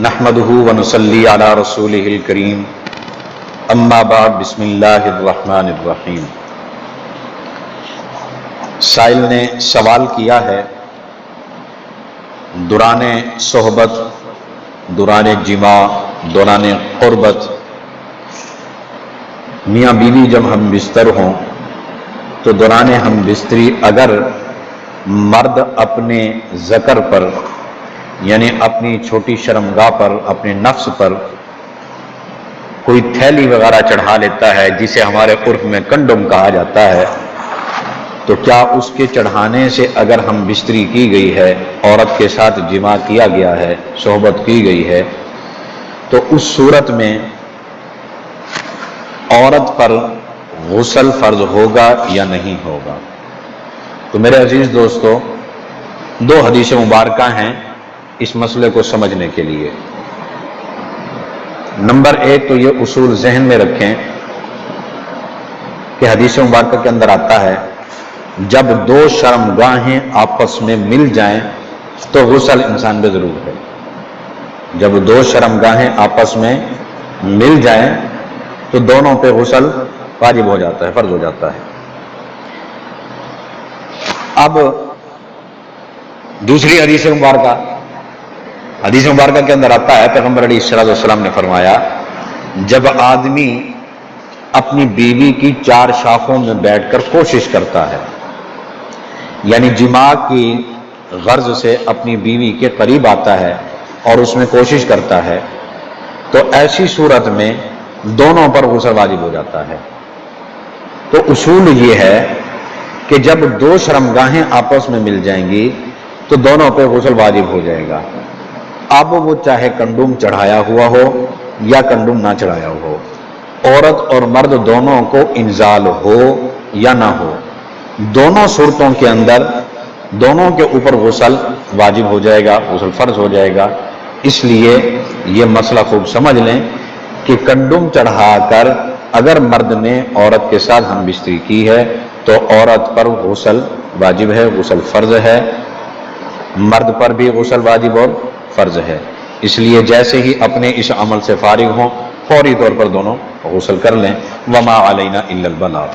نحمدہ ونصلی علی رسولہ الکریم اما بعد بسم اللہ الرحمن الرحیم۔ سائل نے سوال کیا ہے، دوران صحبت، دوران جماع، دوران قربت میاں بیوی جب ہم بستر ہوں تو دوران ہم بستری اگر مرد اپنے ذکر پر یعنی اپنی چھوٹی شرمگاہ پر، اپنے نفس پر کوئی تھیلی وغیرہ چڑھا لیتا ہے جسے ہمارے عرف میں کنڈوم کہا جاتا ہے، تو کیا اس کے چڑھانے سے اگر ہم بستری کی گئی ہے، عورت کے ساتھ جماع کیا گیا ہے، صحبت کی گئی ہے، تو اس صورت میں عورت پر غسل فرض ہوگا یا نہیں ہوگا؟ تو میرے عزیز دوستو، دو حدیث مبارکہ ہیں اس مسئلے کو سمجھنے کے لیے۔ نمبر ایک تو یہ اصول ذہن میں رکھیں کہ حدیث مبارکہ کے اندر آتا ہے جب دو شرمگاہیں آپس میں مل جائیں تو غسل انسان پہ ضرور ہے۔ جب دو شرمگاہیں آپس میں مل جائیں تو دونوں پہ غسل واجب ہو جاتا ہے، فرض ہو جاتا ہے۔ اب دوسری حدیث مبارکہ کے اندر آتا ہے، پیغمبر علیہ الصلوۃ والسلام نے فرمایا جب آدمی اپنی بیوی کی چار شاخوں میں بیٹھ کر کوشش کرتا ہے، یعنی جماع کی غرض سے اپنی بیوی کے قریب آتا ہے اور اس میں کوشش کرتا ہے، تو ایسی صورت میں دونوں پر غسل واجب ہو جاتا ہے۔ تو اصول یہ ہے کہ جب دو شرمگاہیں آپس میں مل جائیں گی تو دونوں پہ غسل واجب ہو جائے گا، اب وہ چاہے کنڈوم چڑھایا ہوا ہو یا کنڈوم نہ چڑھایا ہو، عورت اور مرد دونوں کو انزال ہو یا نہ ہو، دونوں صورتوں کے اندر دونوں کے اوپر غسل واجب ہو جائے گا، غسل فرض ہو جائے گا۔ اس لیے یہ مسئلہ خوب سمجھ لیں کہ کنڈوم چڑھا کر اگر مرد نے عورت کے ساتھ ہم بستری کی ہے تو عورت پر غسل واجب ہے، غسل فرض ہے، مرد پر بھی غسل واجب اور فرض ہے۔ اس لیے جیسے ہی اپنے اس عمل سے فارغ ہوں فوری طور پر دونوں غسل کر لیں۔ وما علینا الا البلاغ۔